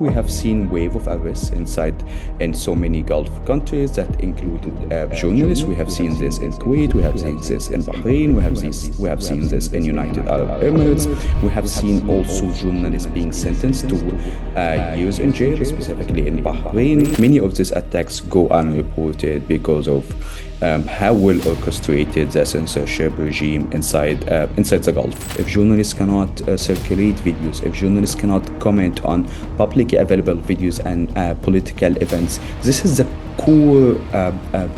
We have seen wave of arrests in so many Gulf countries that included journalists. We have seen this in Kuwait. We have seen this in Bahrain. We have seen this in United Arab Emirates. We have seen also journalists being sentenced to years in jail, specifically in Bahrain. Many of these attacks go unreported because of how well orchestrated the censorship regime inside the Gulf. If journalists cannot circulate videos, if journalists cannot comment on publicly available videos and political events, this is the core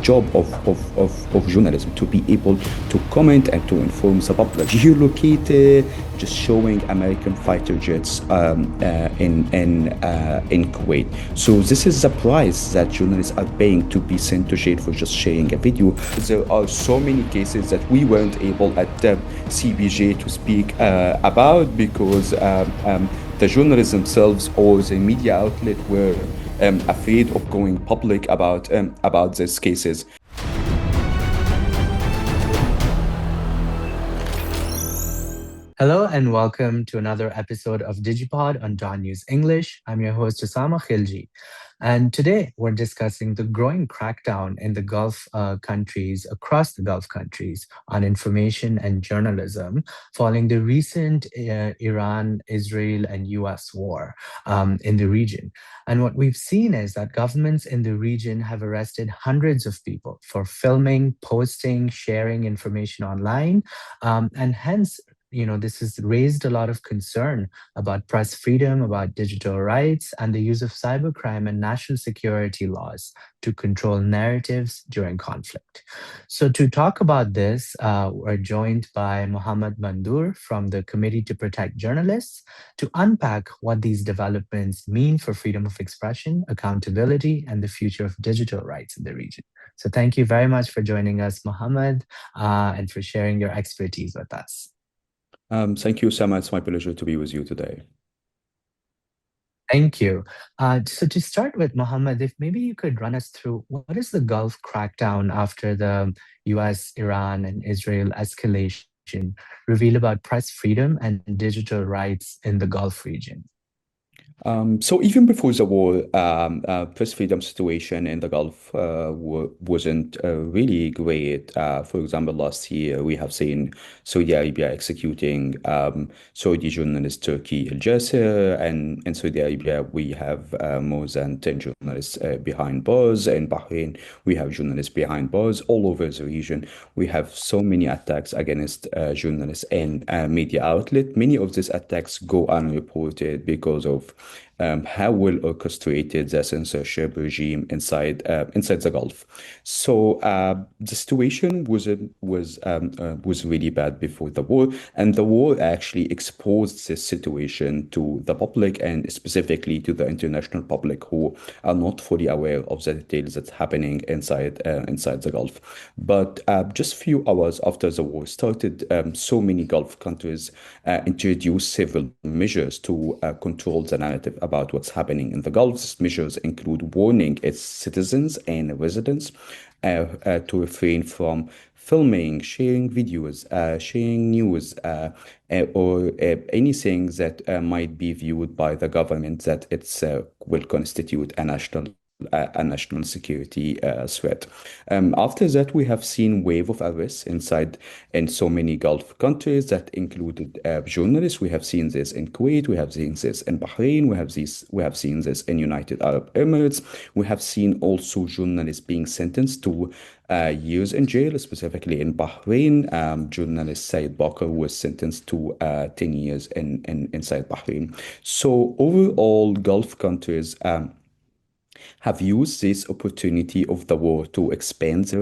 job of journalism, to be able to comment and to inform the public. Geolocated, just showing American fighter jets in Kuwait. So this is the price that journalists are paying to be sent to jail for just sharing a video. There are so many cases that we weren't able at CBJ to speak about because the journalists themselves or the media outlet were afraid of going public about these cases. Hello and welcome to another episode of DigiPod on DawnNews English. I'm your host, Usama Khilji. And today we're discussing the growing crackdown in the Gulf countries, across the Gulf countries, on information and journalism following the recent Iran, Israel, and US war in the region. And what we've seen is that governments in the region have arrested hundreds of people for filming, posting, sharing information online, and hence this has raised a lot of concern about press freedom, about digital rights, and the use of cybercrime and national security laws to control narratives during conflict. So, to talk about this, we're joined by Mohamed Mandour from the Committee to Protect Journalists to unpack what these developments mean for freedom of expression, accountability, and the future of digital rights in the region. So, thank you very much for joining us, Mohamed, and for sharing your expertise with us. Thank you, Sama. It's my pleasure to be with you today. Thank you. So to start with, Mohammed, if maybe you could run us through what is the Gulf crackdown after the US, Iran, and Israel escalation reveal about press freedom and digital rights in the Gulf region? So even before the war, press freedom situation in the Gulf wasn't really great. For example, last year we have seen Saudi Arabia executing Saudi journalist Turkey Al Jasser, and in Saudi Arabia we have more than 10 journalists behind bars. In Bahrain, we have journalists behind bars. All over the region, we have so many attacks against journalists and media outlet. Many of these attacks go unreported because of how well orchestrated the censorship regime inside the Gulf. So the situation was really bad before the war, and the war actually exposed this situation to the public and specifically to the international public who are not fully aware of the details that's happening inside the Gulf. But just few hours after the war started, so many Gulf countries introduced several measures to control the narrative about what's happening in the Gulf. These measures include warning its citizens and residents to refrain from filming, sharing videos, sharing news, or anything that might be viewed by the government that it's will constitute a national security threat. After that, we have seen wave of arrests in so many Gulf countries that included journalists. We have seen this in Kuwait. We have seen this in Bahrain. We have seen this in United Arab Emirates. We have seen also journalists being sentenced to years in jail, specifically in Bahrain. Journalist Said Bakr was sentenced to 10 years inside Bahrain. So overall, Gulf countries have used this opportunity of the war to expand the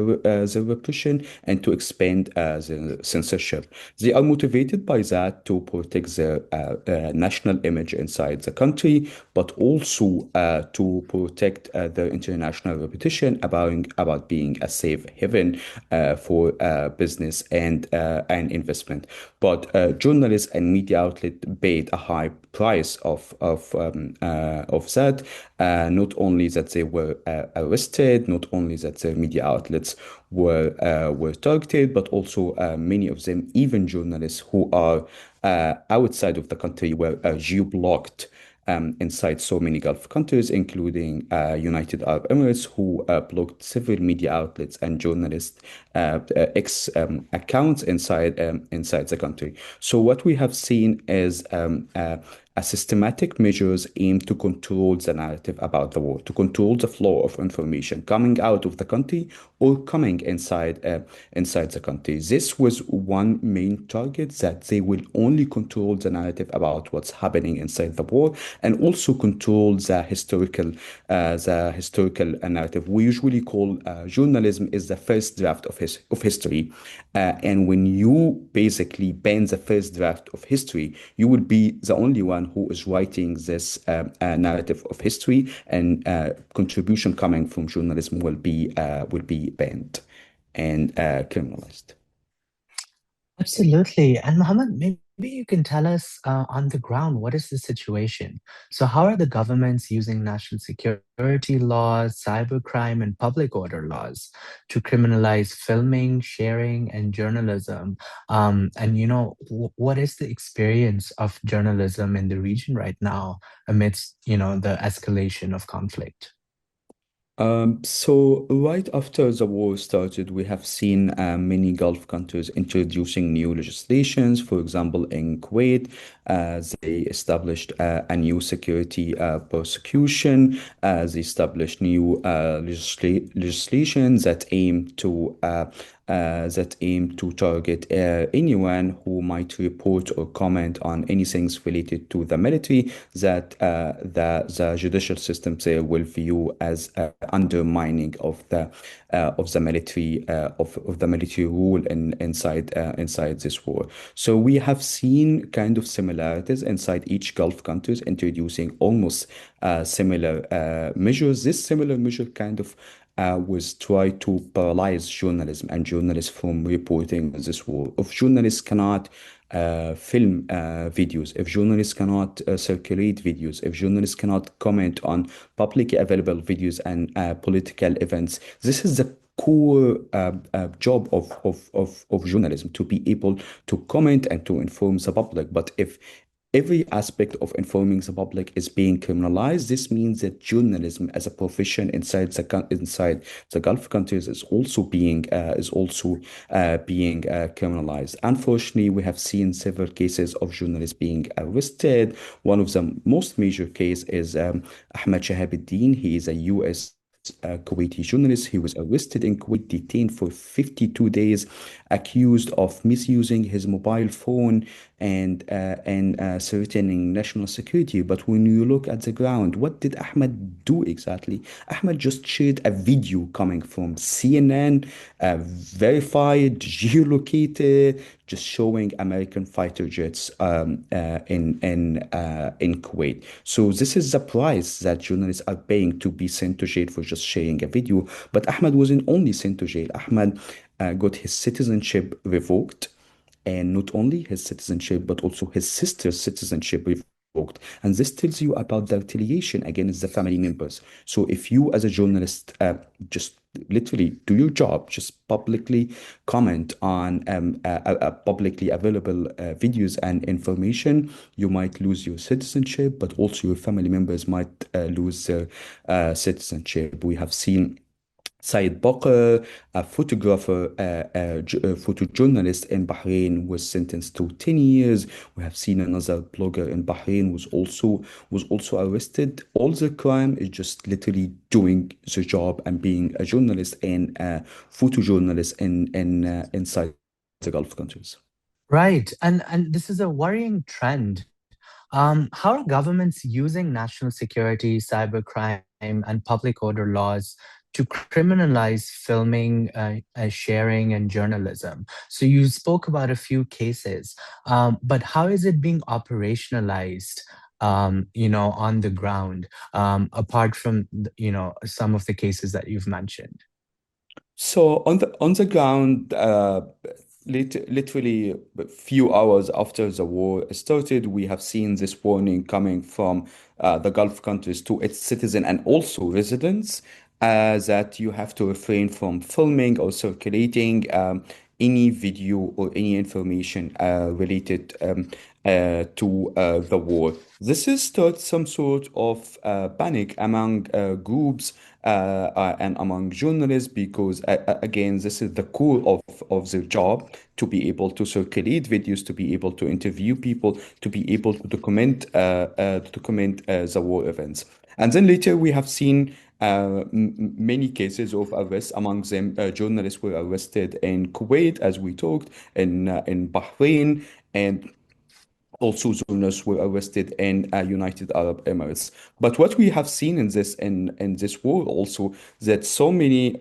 repression and to expand the censorship. They are motivated by that to protect their national image inside the country, but also to protect their international reputation about being a safe haven for business and investment. But journalists and media outlet paid a high price of that. Not only that they were arrested, not only that their media outlets were targeted, but also many of them, even journalists who are outside of the country, were geo-blocked inside so many Gulf countries, including United Arab Emirates, who blocked several media outlets and journalists' X accounts inside the country. So what we have seen is a systematic measures aimed to control the narrative about the war, to control the flow of information coming out of the country or coming inside the country. This was one main target, that they will only control the narrative about what's happening inside the war, and also control the historical narrative. We usually call journalism is the first draft of history, and when you basically ban the first draft of history, you will be the only one who is writing this narrative of history, and contribution coming from journalism will be banned and criminalized. Absolutely. And Mohammed, maybe you can tell us on the ground, what is the situation? So, how are the governments using national security laws, cybercrime, and public order laws to criminalize filming, sharing, and journalism? And, what is the experience of journalism in the region right now amidst, the escalation of conflict? So right after the war started, we have seen many Gulf countries introducing new legislations. For example, in Kuwait, they established a new security prosecution. They established new legislation that aim to target anyone who might report or comment on anything related to the military that the judicial system there will view as undermining of the military rule inside this war. So we have seen kind of similarities inside each Gulf countries introducing almost similar measures. This similar measure kind of was try to paralyze journalism and journalists from reporting this war. If journalists cannot film videos, if journalists cannot circulate videos, if journalists cannot comment on publicly available videos and political events, this is the core job of journalism, to be able to comment and to inform the public. But if every aspect of informing the public is being criminalized, this means that journalism as a profession inside the Gulf countries is also being criminalized. Unfortunately, we have seen several cases of journalists being arrested. One of the most major case is Ahmed Shahabuddin. He is a U.S. Kuwaiti journalist. He was arrested in Kuwait, detained for 52 days, accused of misusing his mobile phone and threatening national security. But when you look at the ground, what did Ahmed do exactly? Ahmed just shared a video coming from CNN, verified, geolocated, just showing American fighter jets in Kuwait. So this is the price that journalists are paying to be sent to jail for just sharing a video. But Ahmed wasn't only sent to jail. Ahmed got his citizenship revoked, and not only his citizenship, but also his sister's citizenship revoked. And this tells you about the retaliation against the family members. So if you, as a journalist, just literally do your job, just publicly comment on publicly available videos and information, you might lose your citizenship, but also your family members might lose their citizenship. We have seen Said Bakr, a photographer, a photojournalist in Bahrain, was sentenced to 10 years. We have seen another blogger in Bahrain was also arrested. All the crime is just literally doing the job and being a journalist and a photojournalist in inside the Gulf countries. Right. And this is a worrying trend. How are governments using national security, cybercrime, and public order laws to criminalize filming, sharing, and journalism? So you spoke about a few cases, but how is it being operationalized? On the ground, apart from some of the cases that you've mentioned. So on the ground, literally a few hours after the war started, we have seen this warning coming from the Gulf countries to its citizens and also residents, that you have to refrain from filming or circulating any video or any information related to the war. This is start some sort of panic among groups and among journalists because again, this is the core of their job to be able to circulate videos, to be able to interview people, to be able to document the war events. And then later we have seen many cases of arrests. Among them, journalists were arrested in Kuwait, as we talked, in Bahrain, and also journalists were arrested in United Arab Emirates. But what we have seen in this war also that so many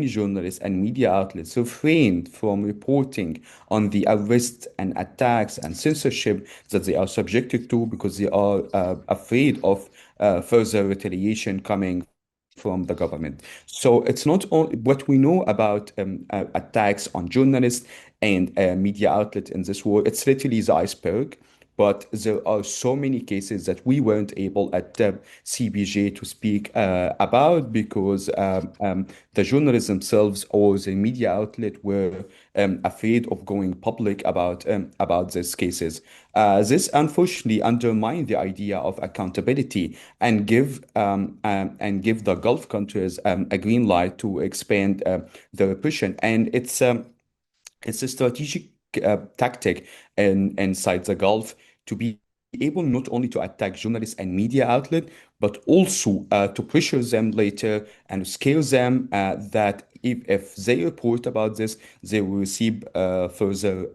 journalists and media outlets refrained from reporting on the arrests and attacks and censorship that they are subjected to because they are afraid of further retaliation coming from the government. So it's not only what we know about attacks on journalists and media outlets in this war. It's literally the iceberg. But there are so many cases that we weren't able at CBJ to speak about because the journalists themselves or the media outlet were afraid of going public about these cases. This unfortunately undermined the idea of accountability and give the Gulf countries a green light to expand the repression. And it's a strategic tactic inside the Gulf to be able not only to attack journalists and media outlet, but also to pressure them later and scare them that if they report about this, they will receive further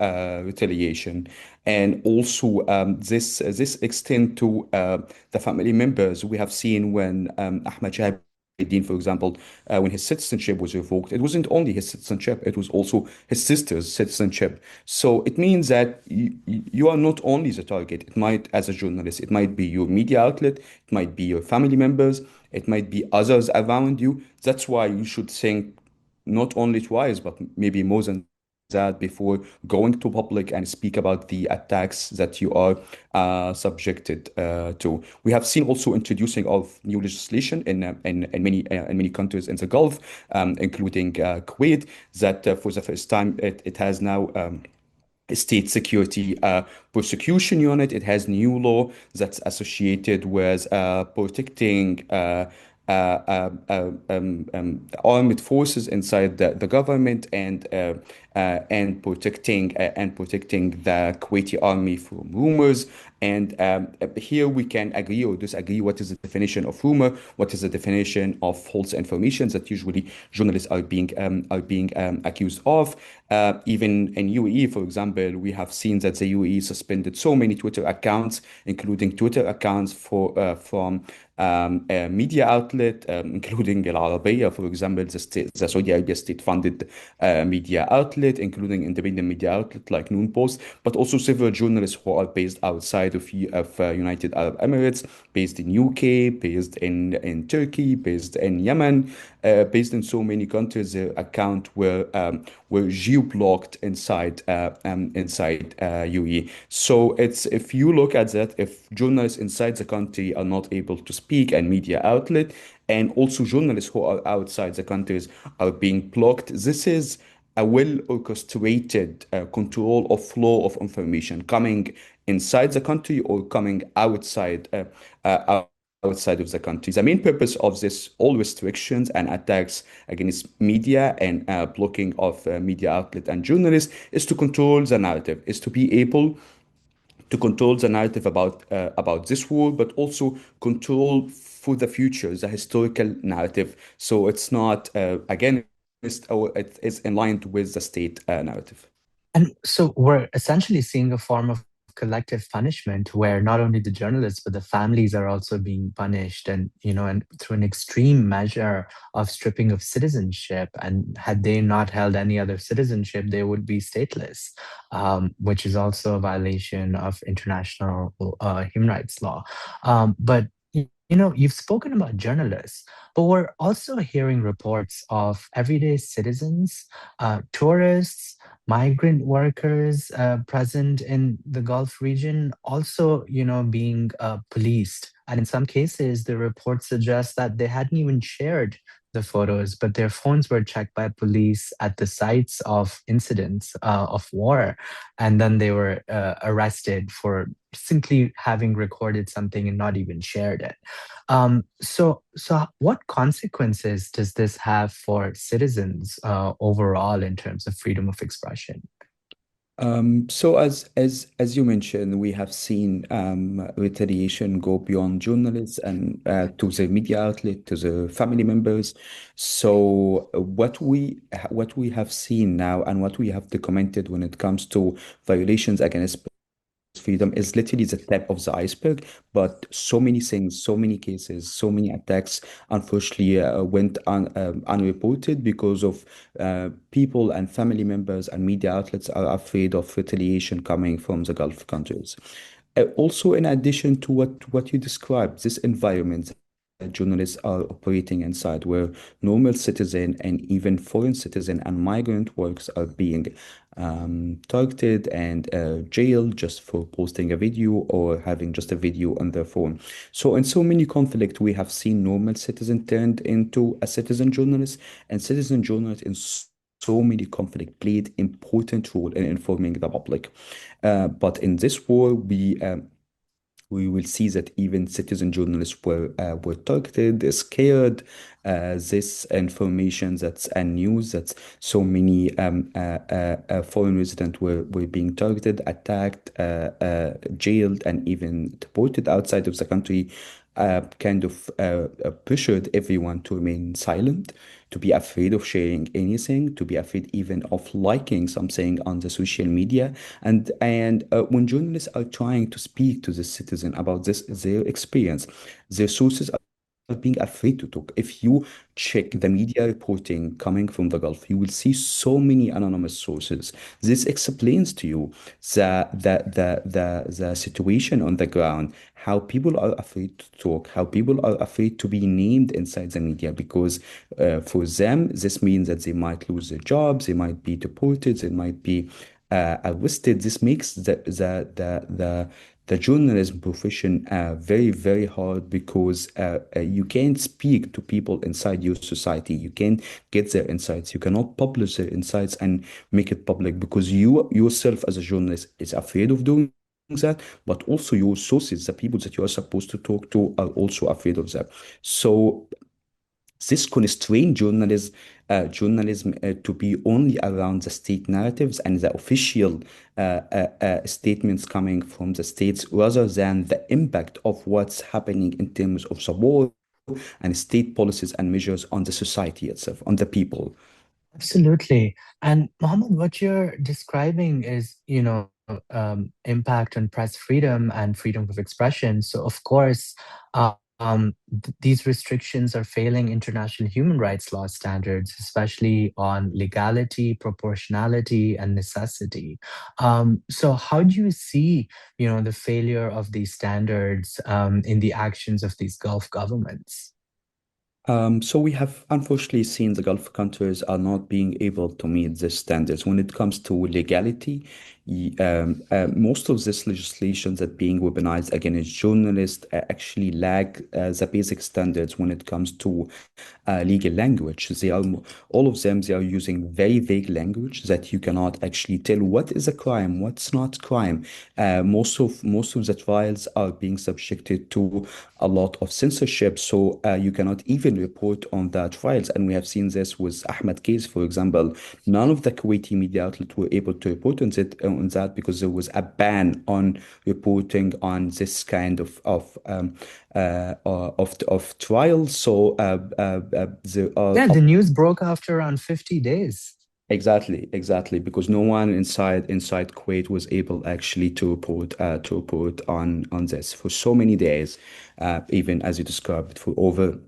retaliation. And also this extend to the family members. We have seen when Ahmed Shahid, for example, when his citizenship was revoked, it wasn't only his citizenship, it was also his sister's citizenship. So it means that you are not only the target. It might, as a journalist, it might be your media outlet, it might be your family members, it might be others around you. That's why you should think not only twice, but maybe more than that before going to public and speak about the attacks that you are subjected to. We have seen also introducing of new legislation in many countries in the Gulf, including Kuwait, that for the first time it has now state security prosecution unit. It has new law that's associated with protecting armed forces inside the government and protecting the Kuwaiti army from rumors. And here we can agree or disagree. What is the definition of rumor? What is the definition of false information that usually journalists are being accused of? Even in UAE, for example, we have seen that the UAE suspended so many Twitter accounts, including Twitter accounts from a media outlet, including Al Arabiya, for example, the Saudi Arabia state-funded media outlet, including independent media outlet like Noon Post, but also several journalists who are based outside of United Arab Emirates, based in UK, based in Turkey, based in Yemen, based in so many countries. Their account were geo-blocked inside UAE. So it's if you look at that, if journalists inside the country are not able to speak and media outlet, and also journalists who are outside the countries are being blocked, this is a well orchestrated control of flow of information coming inside the country or coming outside of the country. The main purpose of this, all restrictions and attacks against media and blocking of media outlet and journalists, is to control the narrative, is to be able to control the narrative about this war, but also control for the future the historical narrative. So it's not against or it is in line with the state narrative. And so we're essentially seeing a form of collective punishment where not only the journalists but the families are also being punished, and and through an extreme measure of stripping of citizenship. And had they not held any other citizenship, they would be stateless, which is also a violation of international human rights law. But you've spoken about journalists, but we're also hearing reports of everyday citizens, tourists, migrant workers present in the Gulf region also, being policed. And in some cases, the reports suggest that they hadn't even shared the photos, but their phones were checked by police at the sites of incidents of war, and then they were arrested for simply having recorded something and not even shared it. So what consequences does this have for citizens overall in terms of freedom of expression? So as you mentioned, we have seen retaliation go beyond journalists and to the media outlet, to the family members. So what we have seen now and what we have documented when it comes to violations against freedom is literally the tip of the iceberg. But so many things, so many cases, so many attacks, unfortunately, went unreported because of people and family members and media outlets are afraid of retaliation coming from the Gulf countries. Also, in addition to what you described, this environment that journalists are operating inside, where normal citizen and even foreign citizen and migrant works are being targeted and jailed just for posting a video or having just a video on their phone. So in so many conflict, we have seen normal citizen turned into a citizen journalist, and citizen journalists in so many conflict played important role in informing the public. But in this war, we will see that even citizen journalists were targeted, scared. This information that's and news that so many foreign residents were being targeted, attacked, jailed, and even deported outside of the country. Kind of pressured everyone to remain silent, to be afraid of sharing anything, to be afraid even of liking something on the social media. And when journalists are trying to speak to the citizen about this, their experience, their sources are being afraid to talk. If you check the media reporting coming from the Gulf, you will see so many anonymous sources. This explains to you the situation on the ground, how people are afraid to talk, how people are afraid to be named inside the media, because for them, this means that they might lose their jobs, they might be deported, they might be arrested. This makes the journalism profession very, very hard because you can't speak to people inside your society. You can't get their insights. You cannot publish their insights and make it public because you yourself as a journalist is afraid of doing that, but also your sources, the people that you are supposed to talk to, are also afraid of that. So this constrained journalism to be only around the state narratives and the official statements coming from the states rather than the impact of what's happening in terms of the war and state policies and measures on the society itself, on the people. Absolutely. And Mohammed, what you're describing is, impact on press freedom and freedom of expression. So, of course, these restrictions are failing international human rights law standards, especially on legality, proportionality, and necessity. So, how do you see, the failure of these standards in the actions of these Gulf governments? So we have unfortunately seen the Gulf countries are not being able to meet the standards when it comes to legality. Most of this legislation that being weaponized against journalists actually lack the basic standards when it comes to legal language. All of them. They are using very vague language that you cannot actually tell what is a crime, what's not crime. Most of the trials are being subjected to a lot of censorship, so you cannot even report on the trials. And we have seen this with Ahmed case, for example. None of the Kuwaiti media outlets were able to report on that because there was a ban on reporting on this kind of trials. So there are Yeah, the news broke after around 50 days. exactly, because no one inside Kuwait was able actually to report on this for so many days, even as you described for over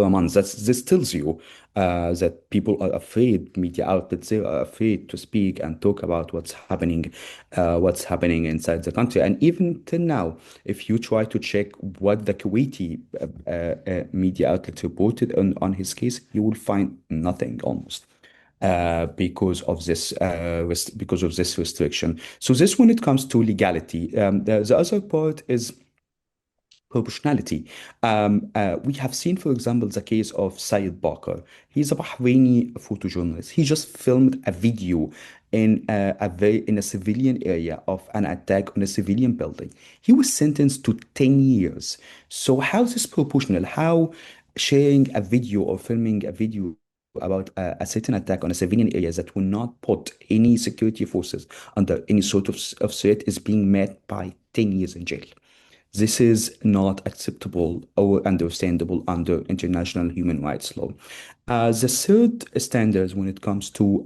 a month. This tells you that people are afraid, media outlets, they are afraid to speak and talk about what's happening inside the country. And even till now, if you try to check what the Kuwaiti media outlet reported on his case, you will find nothing almost. Because of this restriction. So this when it comes to legality. The other part is proportionality. We have seen, for example, the case of Syed Bakr. He's a Bahraini photojournalist. He just filmed a video in a civilian area of an attack on a civilian building. He was sentenced to 10 years. So how is this proportional? How sharing a video or filming a video about a certain attack on a civilian area that will not put any security forces under any sort of threat is being met by 10 years in jail? This is not acceptable or understandable under international human rights law. The third standards when it comes to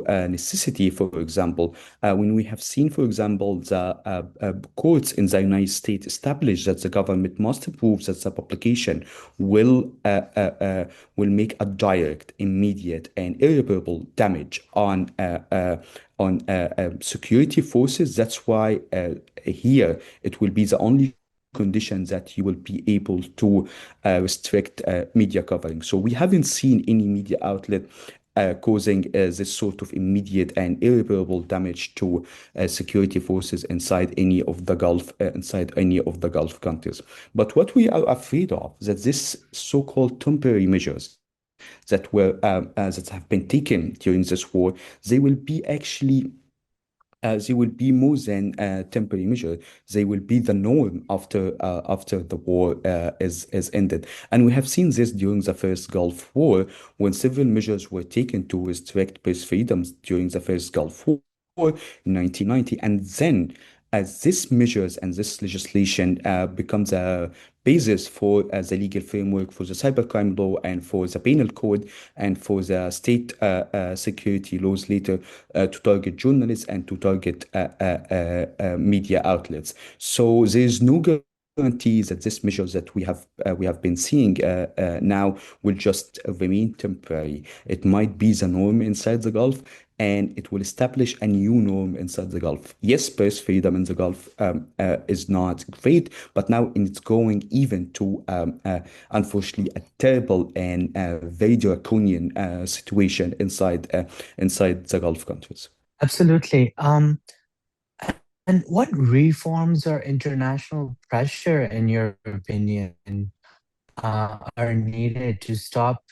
necessity, for example, when we have seen, for example, the courts in the United States establish that the government must prove that the publication will uh, uh, uh, will make a direct, immediate, and irreparable damage on security forces. That's why here it will be the only condition that you will be able to restrict media covering. So we haven't seen any media outlet causing this sort of immediate and irreparable damage to security forces inside any of the Gulf countries. But what we are afraid of that this so-called temporary measures that have been taken during this war, they will be actually they will be more than a temporary measure. They will be the norm after the war is ended. And we have seen this during the first Gulf War, when several measures were taken to restrict press freedoms during the first Gulf War in 1990. And then, as these measures and this legislation becomes a basis for the legal framework for the cybercrime law and for the penal code and for the state security laws later to target journalists and to target media outlets. So there is no guarantee that these measures that we have been seeing now will just remain temporary. It might be the norm inside the Gulf, and it will establish a new norm inside the Gulf. Yes, press freedom in the Gulf is not great, but now it's going even to, unfortunately, a terrible and very draconian situation inside the Gulf countries. Absolutely. And what reforms or international pressure, in your opinion, are needed to stop,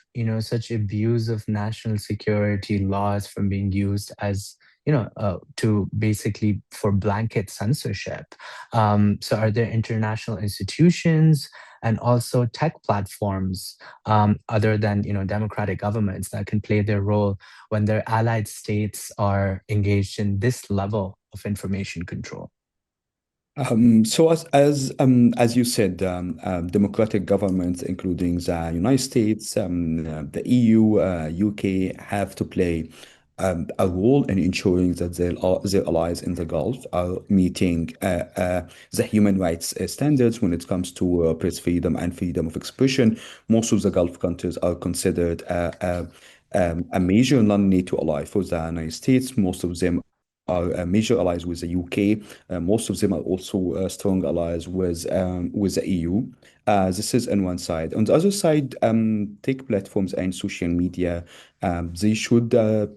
such abuse of national security laws from being used as, to basically for blanket censorship? So, are there international institutions and also tech platforms, other than, democratic governments, that can play their role when their allied states are engaged in this level of information control? So as you said, democratic governments, including the United States, the EU, UK, have to play a role in ensuring that their allies in the Gulf are meeting the human rights standards when it comes to press freedom and freedom of expression. Most of the Gulf countries are considered a major non-NATO ally for the United States. Most of them are major allies with the UK. Most of them are also strong allies with the EU. This is on one side. On the other side, tech platforms and social media, they should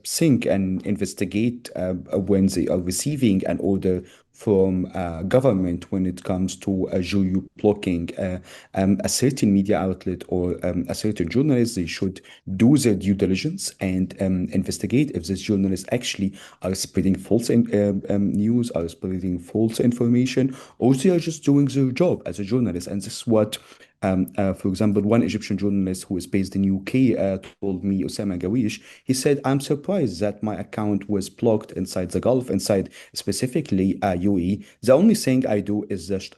think and investigate when they are receiving an order from government when it comes to geo-blocking a certain media outlet or a certain journalist. They should do their due diligence and investigate if these journalists actually are spreading news, are spreading false information, or they are just doing their job as a journalist. And this is what, for example, one Egyptian journalist who is based in UK told me, Osama Gawish. He said, "I'm surprised that my account was blocked inside the Gulf, inside specifically UAE. The only thing I do is just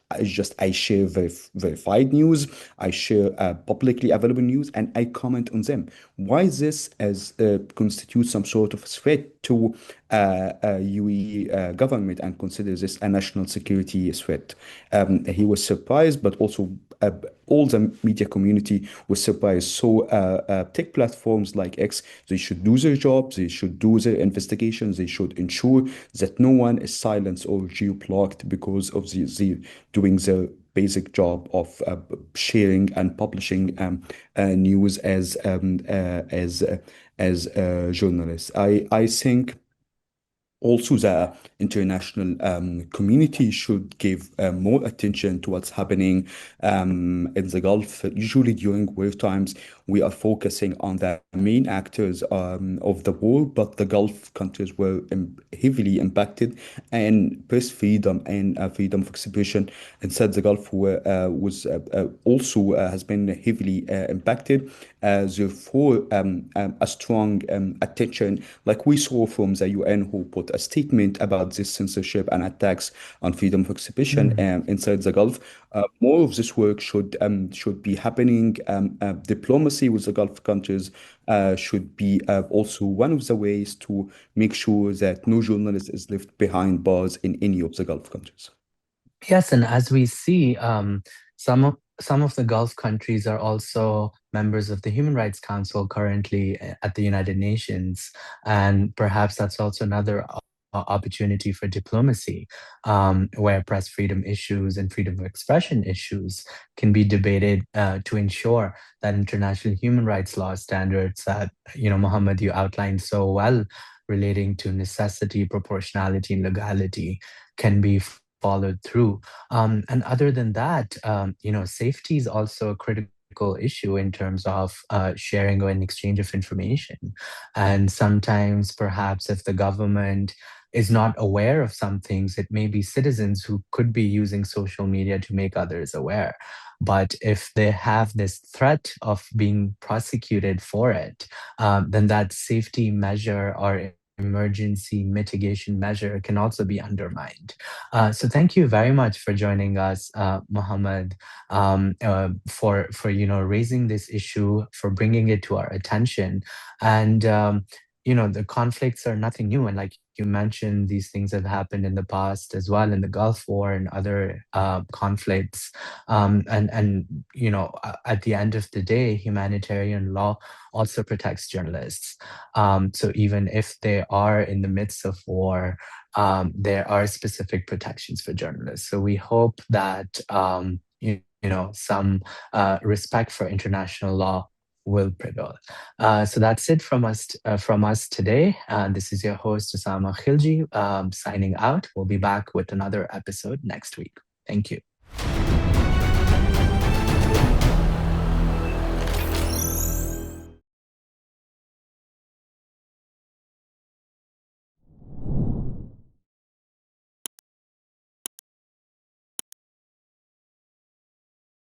I share verified news, I share publicly available news, and I comment on them. Why this as constitutes some sort of threat to UAE government and consider this a national security threat?" He was surprised, but also all the media community was surprised. So tech platforms like X, they should do their jobs, they should do their investigations, they should ensure that no one is silenced or geo-blocked because of the doing their basic job of sharing and publishing news as journalists. I think also the international community should give more attention to what's happening in the Gulf. Usually during war times, we are focusing on the main actors of the war, but the Gulf countries were heavily impacted, and press freedom and freedom of expression inside the Gulf was also has been heavily impacted. Therefore, a strong attention, like we saw from the UN, who put a statement about this censorship and attacks on freedom of expression Mm. inside the Gulf. More of this work should be happening. Diplomacy with the Gulf countries should be also one of the ways to make sure that no journalist is left behind bars in any of the Gulf countries. Yes, and as we see, some of the Gulf countries are also members of the Human Rights Council currently at the United Nations, and perhaps that's also another opportunity for diplomacy, where press freedom issues and freedom of expression issues can be debated to ensure that international human rights law standards that Mohammed, you outlined so well, relating to necessity, proportionality, and legality, can be followed through. And other than that, safety is also a critical issue in terms of sharing or an exchange of information. And sometimes, perhaps, if the government is not aware of some things, it may be citizens who could be using social media to make others aware. But if they have this threat of being prosecuted for it, then that safety measure or emergency mitigation measure can also be undermined. So thank you very much for joining us, Mohammed, for raising this issue, for bringing it to our attention, and the conflicts are nothing new, and like you mentioned, these things have happened in the past as well, in the Gulf War and other conflicts, and at the end of the day, humanitarian law also protects journalists. So even if they are in the midst of war, there are specific protections for journalists. So we hope that some respect for international law will prevail. So that's it from us today. This is your host Usama Khilji, signing out. We'll be back with another episode next week. Thank you.